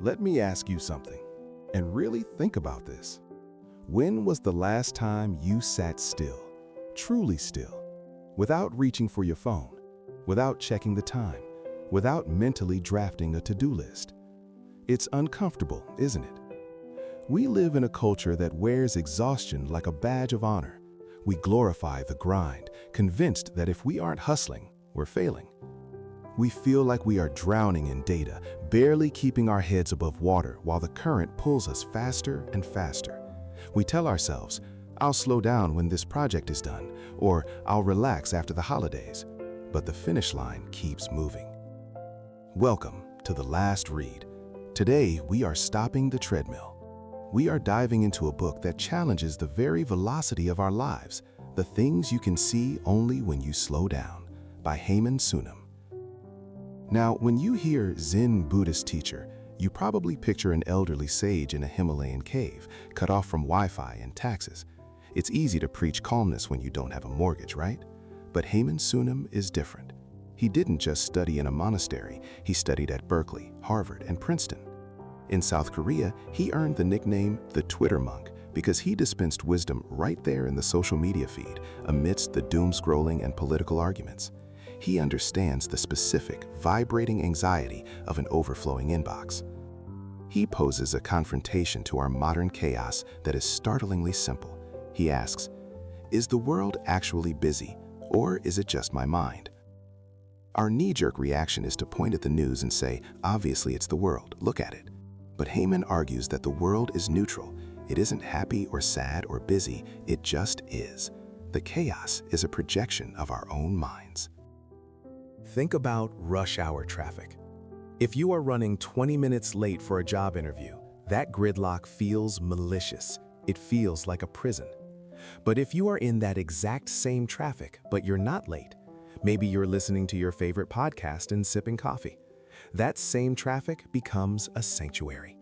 Let me ask you something, and really think about this. When was the last time you sat still, truly still, without reaching for your phone, without checking the time, without mentally drafting a to-do list? It's uncomfortable, isn't it? We live in a culture that wears exhaustion like a badge of honor. We glorify the grind, convinced that if we aren't hustling, we're failing. We feel like we are drowning in data, barely keeping our heads above water while the current pulls us faster and faster. We tell ourselves, "I'll slow down when this project is done," or "I'll relax after the holidays." But the finish line keeps moving. Welcome to The Last Read. Today, we are stopping the treadmill. We are diving into a book that challenges the very velocity of our lives, The Things You Can See Only When You Slow Down, by Haemin Sunim. Now, when you hear Zen Buddhist teacher, you probably picture an elderly sage in a Himalayan cave, cut off from Wi-Fi and taxes. It's easy to preach calmness when you don't have a mortgage, right? But Haemin Sunim is different. He didn't just study in a monastery, he studied at Berkeley, Harvard, and Princeton. In South Korea, he earned the nickname the Twitter monk because he dispensed wisdom right there in the social media feed amidst the doom-scrolling and political arguments. He understands the specific, vibrating anxiety of an overflowing inbox. He poses a confrontation to our modern chaos that is startlingly simple. He asks, is the world actually busy, or is it just my mind? Our knee-jerk reaction is to point at the news and say, obviously it's the world, look at it. But Haemin argues that the world is neutral. It isn't happy or sad or busy, it just is. The chaos is a projection of our own minds. Think about rush hour traffic. If you are running 20 minutes late for a job interview, that gridlock feels malicious. It feels like a prison. But if you are in that exact same traffic, but you're not late, maybe you're listening to your favorite podcast and sipping coffee, that same traffic becomes a sanctuary.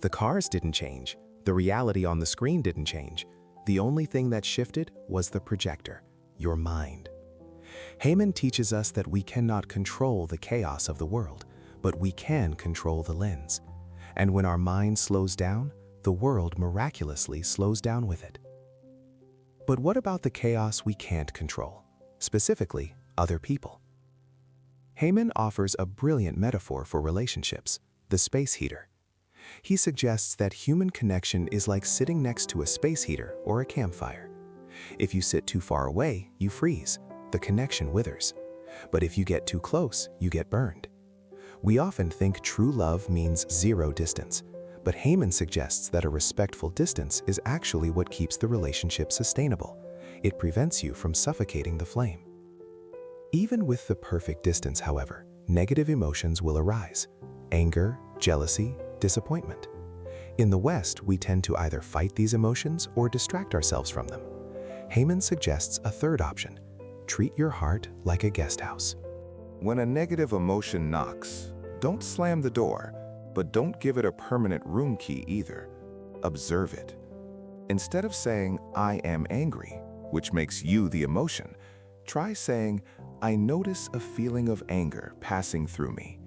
The cars didn't change. The reality on the screen didn't change. The only thing that shifted was the projector, your mind. Haemin teaches us that we cannot control the chaos of the world, but we can control the lens. And when our mind slows down, the world miraculously slows down with it. But what about the chaos we can't control? Specifically, other people. Haemin offers a brilliant metaphor for relationships, the space heater. He suggests that human connection is like sitting next to a space heater or a campfire. If you sit too far away, you freeze. The connection withers. But if you get too close, you get burned. We often think true love means zero distance, but Haemin suggests that a respectful distance is actually what keeps the relationship sustainable. It prevents you from suffocating the flame. Even with the perfect distance, however, negative emotions will arise: anger, jealousy, disappointment. In the West, we tend to either fight these emotions or distract ourselves from them. Haemin suggests a third option: treat your heart like a guest house. When a negative emotion knocks, don't slam the door, but don't give it a permanent room key either. Observe it. Instead of saying, "I am angry," which makes you the emotion, try saying, "I notice a feeling of anger passing through me."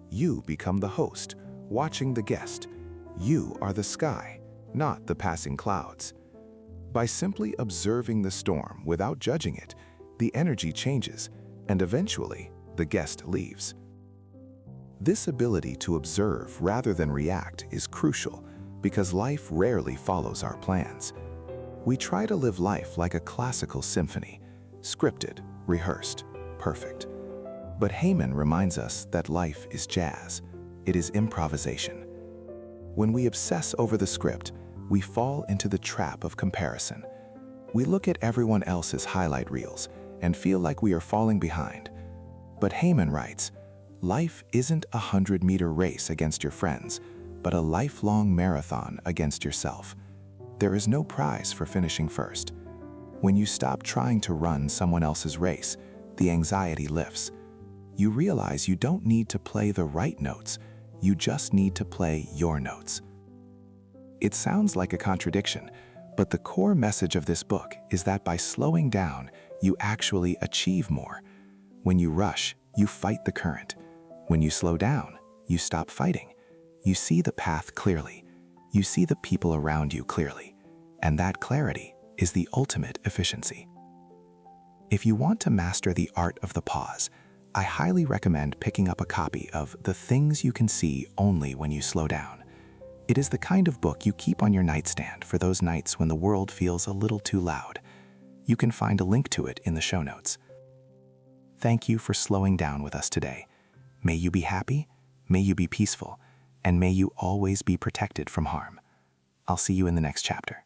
You become the host, watching the guest. You are the sky, not the passing clouds. By simply observing the storm without judging it, the energy changes, and eventually, the guest leaves. This ability to observe rather than react is crucial because life rarely follows our plans. We try to live life like a classical symphony, scripted, rehearsed, perfect. But Haemin reminds us that life is jazz. It is improvisation. When we obsess over the script, we fall into the trap of comparison. We look at everyone else's highlight reels and feel like we are falling behind. But Haemin writes, life isn't a 100-meter race against your friends, but a lifelong marathon against yourself. There is no prize for finishing first. When you stop trying to run someone else's race, the anxiety lifts. You realize you don't need to play the right notes, you just need to play your notes. It sounds like a contradiction, but the core message of this book is that by slowing down, you actually achieve more. When you rush, you fight the current. When you slow down, you stop fighting. You see the path clearly. You see the people around you clearly. And that clarity is the ultimate efficiency. If you want to master the art of the pause, I highly recommend picking up a copy of The Things You Can See Only When You Slow Down. It is the kind of book you keep on your nightstand for those nights when the world feels a little too loud. You can find a link to it in the show notes. Thank you for slowing down with us today. May you be happy, may you be peaceful, and may you always be protected from harm. I'll see you in the next chapter.